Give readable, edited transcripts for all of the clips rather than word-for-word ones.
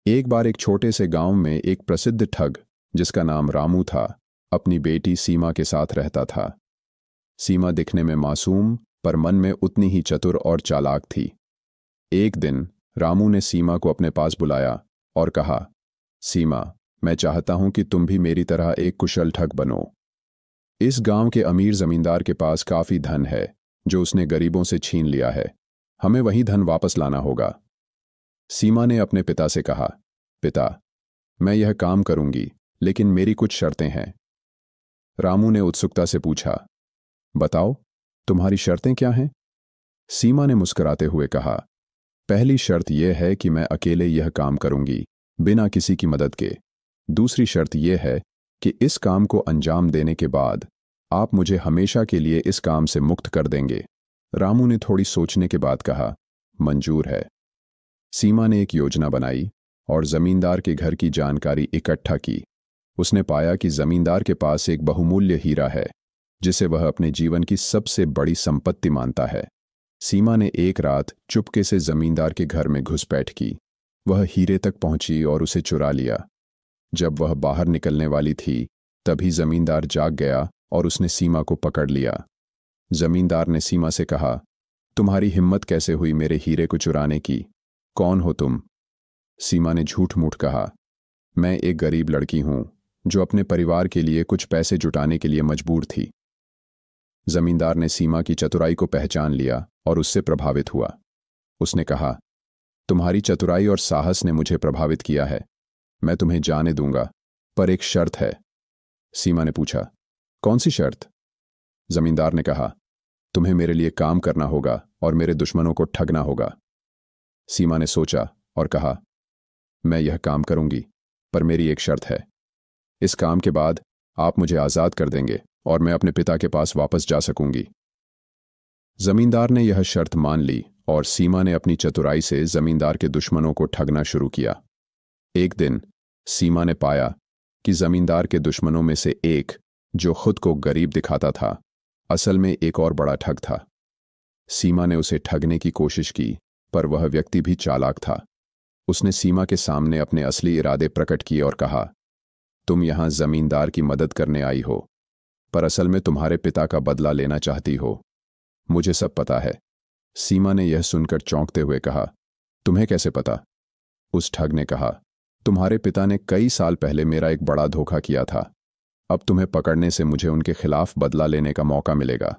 एक बार एक छोटे से गांव में एक प्रसिद्ध ठग जिसका नाम रामू था, अपनी बेटी सीमा के साथ रहता था। सीमा दिखने में मासूम पर मन में उतनी ही चतुर और चालाक थी। एक दिन रामू ने सीमा को अपने पास बुलाया और कहा, सीमा, मैं चाहता हूं कि तुम भी मेरी तरह एक कुशल ठग बनो। इस गांव के अमीर जमींदार के पास काफी धन है जो उसने गरीबों से छीन लिया है। हमें वही धन वापस लाना होगा। सीमा ने अपने पिता से कहा, पिता, मैं यह काम करूंगी, लेकिन मेरी कुछ शर्तें हैं। रामू ने उत्सुकता से पूछा, बताओ, तुम्हारी शर्तें क्या हैं? सीमा ने मुस्कुराते हुए कहा, पहली शर्त यह है कि मैं अकेले यह काम करूंगी, बिना किसी की मदद के। दूसरी शर्त यह है कि इस काम को अंजाम देने के बाद आप मुझे हमेशा के लिए इस काम से मुक्त कर देंगे। रामू ने थोड़ी सोचने के बाद कहा, मंजूर है। सीमा ने एक योजना बनाई और जमींदार के घर की जानकारी इकट्ठा की। उसने पाया कि जमींदार के पास एक बहुमूल्य हीरा है जिसे वह अपने जीवन की सबसे बड़ी संपत्ति मानता है। सीमा ने एक रात चुपके से जमींदार के घर में घुसपैठ की। वह हीरे तक पहुंची और उसे चुरा लिया। जब वह बाहर निकलने वाली थी तभी जमींदार जाग गया और उसने सीमा को पकड़ लिया। जमींदार ने सीमा से कहा, तुम्हारी हिम्मत कैसे हुई मेरे हीरे को चुराने की? कौन हो तुम? सीमा ने झूठ मूठ कहा, मैं एक गरीब लड़की हूं जो अपने परिवार के लिए कुछ पैसे जुटाने के लिए मजबूर थी। जमींदार ने सीमा की चतुराई को पहचान लिया और उससे प्रभावित हुआ। उसने कहा, तुम्हारी चतुराई और साहस ने मुझे प्रभावित किया है। मैं तुम्हें जाने दूंगा, पर एक शर्त है। सीमा ने पूछा, कौन सी शर्त? जमींदार ने कहा, तुम्हें मेरे लिए काम करना होगा और मेरे दुश्मनों को ठगना होगा। सीमा ने सोचा और कहा, मैं यह काम करूंगी, पर मेरी एक शर्त है। इस काम के बाद आप मुझे आजाद कर देंगे और मैं अपने पिता के पास वापस जा सकूंगी। जमींदार ने यह शर्त मान ली और सीमा ने अपनी चतुराई से जमींदार के दुश्मनों को ठगना शुरू किया। एक दिन सीमा ने पाया कि जमींदार के दुश्मनों में से एक, जो खुद को गरीब दिखाता था, असल में एक और बड़ा ठग था। सीमा ने उसे ठगने की कोशिश की, पर वह व्यक्ति भी चालाक था। उसने सीमा के सामने अपने असली इरादे प्रकट किए और कहा, तुम यहां जमींदार की मदद करने आई हो, पर असल में तुम्हारे पिता का बदला लेना चाहती हो। मुझे सब पता है। सीमा ने यह सुनकर चौंकते हुए कहा, तुम्हें कैसे पता? उस ठग ने कहा, तुम्हारे पिता ने कई साल पहले मेरा एक बड़ा धोखा किया था। अब तुम्हें पकड़ने से मुझे उनके खिलाफ बदला लेने का मौका मिलेगा।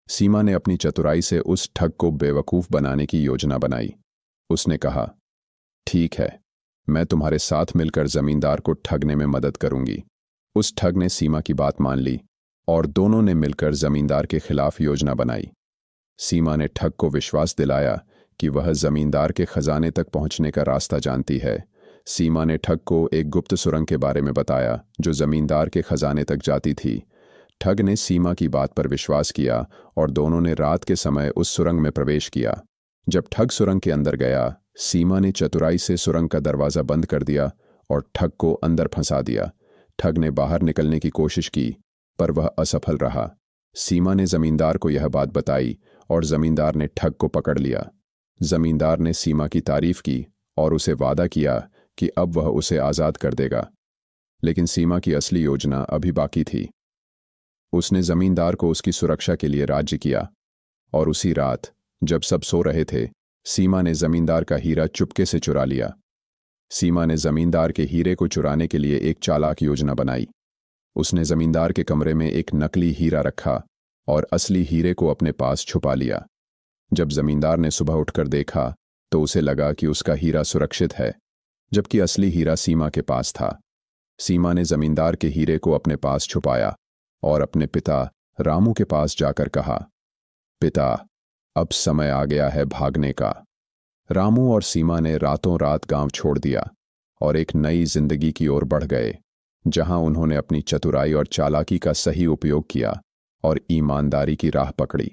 सीमा ने अपनी चतुराई से उस ठग को बेवकूफ बनाने की योजना बनाई। उसने कहा, ठीक है, मैं तुम्हारे साथ मिलकर जमींदार को ठगने में मदद करूंगी। उस ठग ने सीमा की बात मान ली और दोनों ने मिलकर जमींदार के खिलाफ योजना बनाई। सीमा ने ठग को विश्वास दिलाया कि वह जमींदार के खजाने तक पहुंचने का रास्ता जानती है। सीमा ने ठग को एक गुप्त सुरंग के बारे में बताया जो जमींदार के खजाने तक जाती थी। ठग ने सीमा की बात पर विश्वास किया और दोनों ने रात के समय उस सुरंग में प्रवेश किया। जब ठग सुरंग के अंदर गया, सीमा ने चतुराई से सुरंग का दरवाजा बंद कर दिया और ठग को अंदर फंसा दिया। ठग ने बाहर निकलने की कोशिश की, पर वह असफल रहा। सीमा ने जमींदार को यह बात बताई और जमींदार ने ठग को पकड़ लिया। जमींदार ने सीमा की तारीफ की और उसे वादा किया कि अब वह उसे आजाद कर देगा। लेकिन सीमा की असली योजना अभी बाकी थी। उसने जमींदार को उसकी सुरक्षा के लिए राज्य किया और उसी रात जब सब सो रहे थे, सीमा ने जमींदार का हीरा चुपके से चुरा लिया। सीमा ने जमींदार के हीरे को चुराने के लिए एक चालाक योजना बनाई। उसने जमींदार के कमरे में एक नकली हीरा रखा और असली हीरे को अपने पास छुपा लिया। जब जमींदार ने सुबह उठकर देखा तो उसे लगा कि उसका हीरा सुरक्षित है, जबकि असली हीरा सीमा के पास था। सीमा ने जमींदार के हीरे को अपने पास छुपाया और अपने पिता रामू के पास जाकर कहा, पिता, अब समय आ गया है भागने का। रामू और सीमा ने रातों रात गांव छोड़ दिया और एक नई जिंदगी की ओर बढ़ गए, जहां उन्होंने अपनी चतुराई और चालाकी का सही उपयोग किया और ईमानदारी की राह पकड़ी।